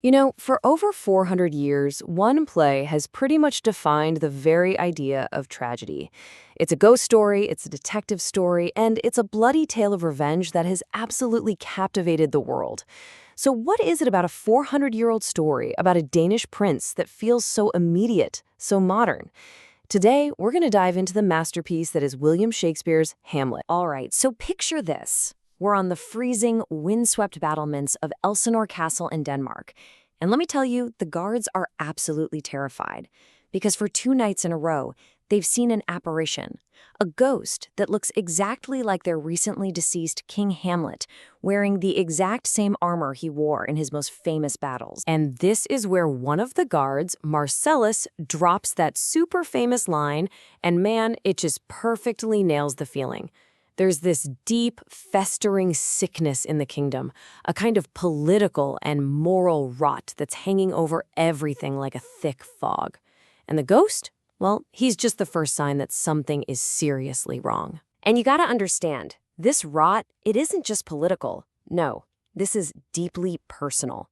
You know, for over 400 years, one play has pretty much defined the very idea of tragedy. It's a ghost story, it's a detective story, and it's a bloody tale of revenge that has absolutely captivated the world. So, what is it about a 400-year-old story about a Danish prince that feels so immediate, so modern? Today, we're going to dive into the masterpiece that is William Shakespeare's Hamlet. All right, so picture this. We're on the freezing, windswept battlements of Elsinore Castle in Denmark. And let me tell you, the guards are absolutely terrified. Because for 2 nights in a row, they've seen an apparition. A ghost that looks exactly like their recently deceased King Hamlet, wearing the exact same armor he wore in his most famous battles. And this is where one of the guards, Marcellus, drops that super famous line, and man, it just perfectly nails the feeling. There's this deep, festering sickness in the kingdom, a kind of political and moral rot that's hanging over everything like a thick fog. And the ghost? Well, he's just the first sign that something is seriously wrong. And you gotta understand, this rot, it isn't just political. No, this is deeply personal.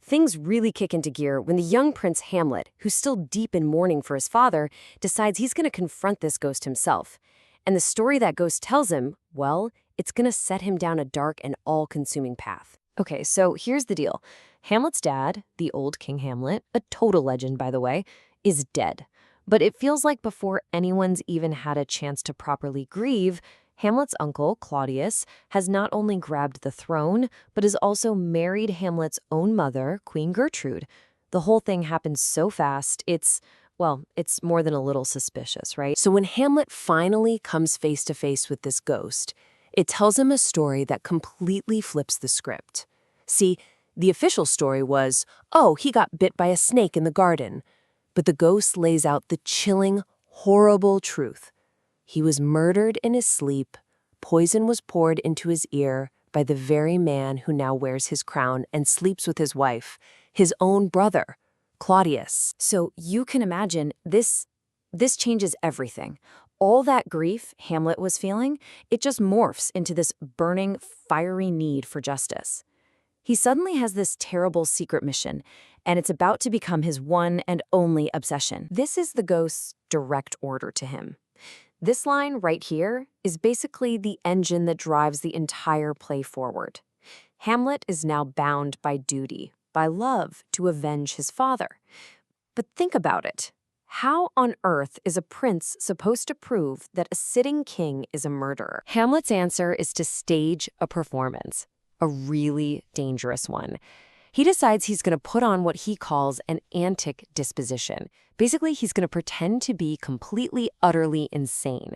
Things really kick into gear when the young Prince Hamlet, who's still deep in mourning for his father, decides he's gonna confront this ghost himself. And the story that ghost tells him, well, it's gonna set him down a dark and all-consuming path. Okay, so here's the deal. Hamlet's dad, the old King Hamlet, a total legend, by the way, is dead. But it feels like before anyone's even had a chance to properly grieve, Hamlet's uncle, Claudius, has not only grabbed the throne, but has also married Hamlet's own mother, Queen Gertrude. The whole thing happened so fast, it's more than a little suspicious, right? So when Hamlet finally comes face to face with this ghost, it tells him a story that completely flips the script. See, the official story was, oh, he got bit by a snake in the garden. But the ghost lays out the chilling, horrible truth. He was murdered in his sleep. Poison was poured into his ear by the very man who now wears his crown and sleeps with his wife, his own brother, Claudius. So you can imagine this changes everything. All that grief Hamlet was feeling, it just morphs into this burning, fiery need for justice. He suddenly has this terrible secret mission, and it's about to become his one and only obsession. This is the ghost's direct order to him. This line right here is basically the engine that drives the entire play forward. Hamlet is now bound by duty, by love, to avenge his father. But think about it. How on earth is a prince supposed to prove that a sitting king is a murderer? Hamlet's answer is to stage a performance, a really dangerous one. He decides he's going to put on what he calls an antic disposition. Basically, he's going to pretend to be completely, utterly insane.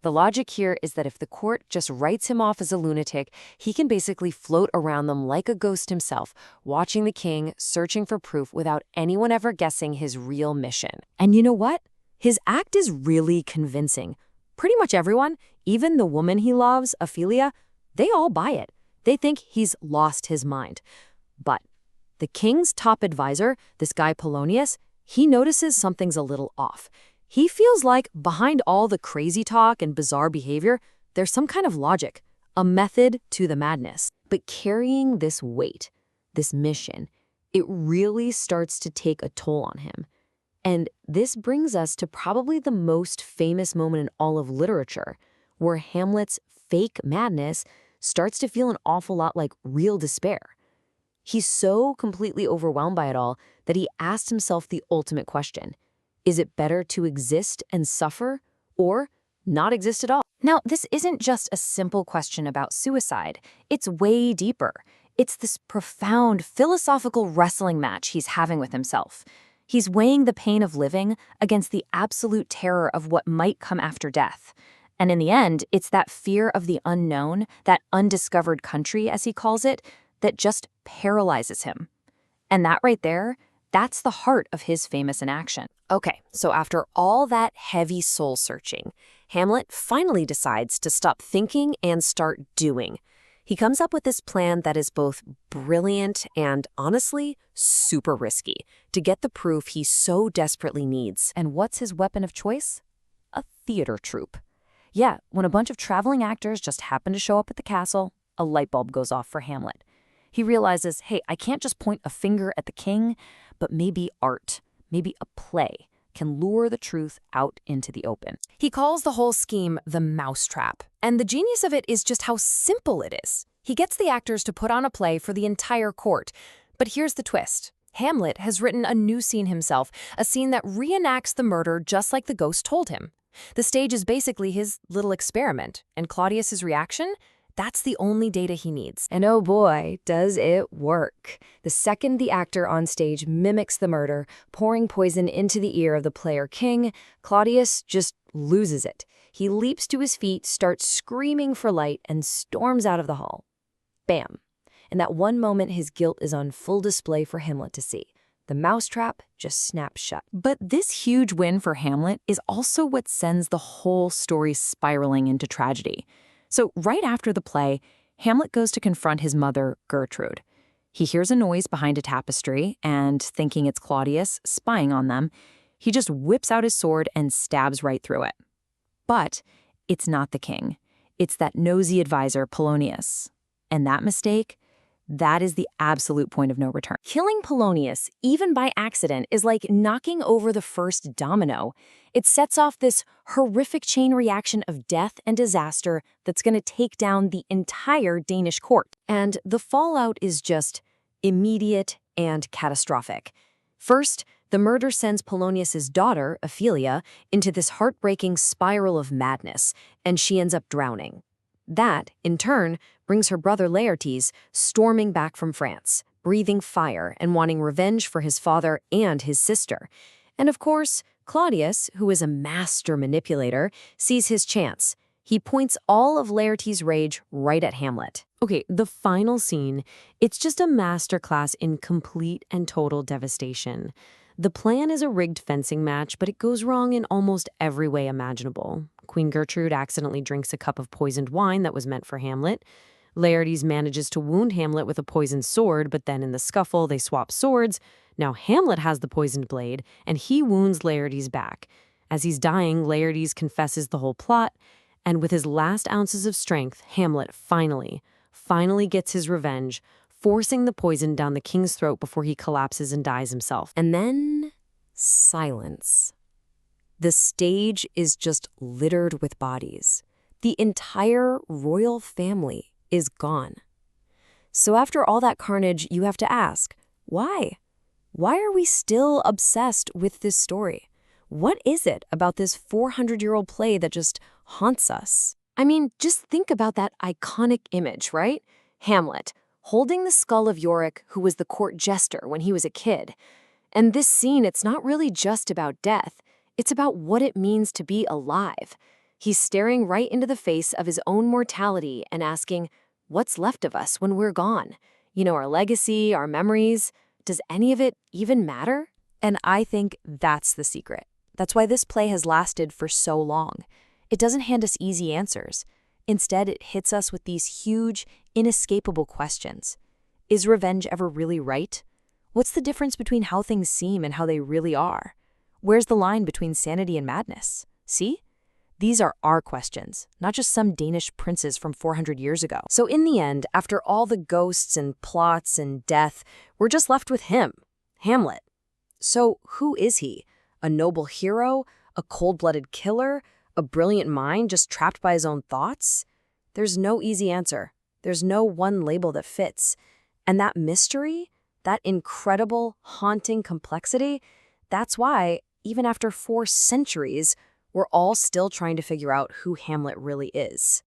The logic here is that if the court just writes him off as a lunatic, he can basically float around them like a ghost himself, watching the king, searching for proof without anyone ever guessing his real mission. And you know what? His act is really convincing. Pretty much everyone, even the woman he loves, Ophelia, they all buy it. They think he's lost his mind. But the king's top advisor, this guy Polonius, he notices something's a little off. He feels like behind all the crazy talk and bizarre behavior, there's some kind of logic, a method to the madness. But carrying this weight, this mission, it really starts to take a toll on him. And this brings us to probably the most famous moment in all of literature, where Hamlet's fake madness starts to feel an awful lot like real despair. He's so completely overwhelmed by it all that he asked himself the ultimate question. Is it better to exist and suffer or not exist at all? Now, this isn't just a simple question about suicide. It's way deeper. It's this profound philosophical wrestling match he's having with himself. He's weighing the pain of living against the absolute terror of what might come after death. And in the end, it's that fear of the unknown, that undiscovered country, as he calls it, that just paralyzes him. And that right there, that's the heart of his famous inaction. Okay, so after all that heavy soul-searching, Hamlet finally decides to stop thinking and start doing. He comes up with this plan that is both brilliant and, honestly, super risky to get the proof he so desperately needs. And what's his weapon of choice? A theater troupe. Yeah, when a bunch of traveling actors just happen to show up at the castle, a light bulb goes off for Hamlet. He realizes, hey, I can't just point a finger at the king, but maybe art, maybe a play can lure the truth out into the open. He calls the whole scheme the mousetrap, and the genius of it is just how simple it is. He gets the actors to put on a play for the entire court. But here's the twist. Hamlet has written a new scene himself, a scene that reenacts the murder just like the ghost told him. The stage is basically his little experiment, and Claudius's reaction? That's the only data he needs. And oh boy, does it work. The second the actor on stage mimics the murder, pouring poison into the ear of the player king, Claudius just loses it. He leaps to his feet, starts screaming for light, and storms out of the hall. Bam. In that one moment, his guilt is on full display for Hamlet to see. The mousetrap just snaps shut. But this huge win for Hamlet is also what sends the whole story spiraling into tragedy. So right after the play, Hamlet goes to confront his mother, Gertrude. He hears a noise behind a tapestry, and thinking it's Claudius spying on them, he just whips out his sword and stabs right through it. But it's not the king. It's that nosy advisor, Polonius. And that mistake, that is the absolute point of no return. Killing Polonius, even by accident, is like knocking over the first domino. It sets off this horrific chain reaction of death and disaster that's going to take down the entire Danish court. And the fallout is just immediate and catastrophic. First, the murder sends Polonius's daughter, Ophelia, into this heartbreaking spiral of madness, and she ends up drowning. That, in turn, brings her brother Laertes storming back from France, breathing fire and wanting revenge for his father and his sister. And of course, Claudius, who is a master manipulator, sees his chance. He points all of Laertes' rage right at Hamlet. Okay, the final scene, it's just a masterclass in complete and total devastation. The plan is a rigged fencing match, but it goes wrong in almost every way imaginable. Queen Gertrude accidentally drinks a cup of poisoned wine that was meant for Hamlet. Laertes manages to wound Hamlet with a poisoned sword, but then in the scuffle, they swap swords. Now Hamlet has the poisoned blade, and he wounds Laertes back. As he's dying, Laertes confesses the whole plot, and with his last ounces of strength, Hamlet finally gets his revenge, forcing the poison down the king's throat before he collapses and dies himself. And then, silence. The stage is just littered with bodies. The entire royal family is gone. So after all that carnage, you have to ask, why? Why are we still obsessed with this story? What is it about this 400-year-old play that just haunts us? I mean, just think about that iconic image, right? Hamlet, holding the skull of Yorick, who was the court jester when he was a kid. And this scene, it's not really just about death. It's about what it means to be alive. He's staring right into the face of his own mortality and asking, what's left of us when we're gone? You know, our legacy, our memories. Does any of it even matter? And I think that's the secret. That's why this play has lasted for so long. It doesn't hand us easy answers. Instead, it hits us with these huge, inescapable questions. Is revenge ever really right? What's the difference between how things seem and how they really are? Where's the line between sanity and madness? See? These are our questions, not just some Danish princes from 400 years ago. So in the end, after all the ghosts and plots and death, we're just left with him, Hamlet. So who is he? A noble hero? A cold-blooded killer? A brilliant mind just trapped by his own thoughts? There's no easy answer. There's no one label that fits. And that mystery, that incredible, haunting complexity, that's why, even after 4 centuries, we're all still trying to figure out who Hamlet really is.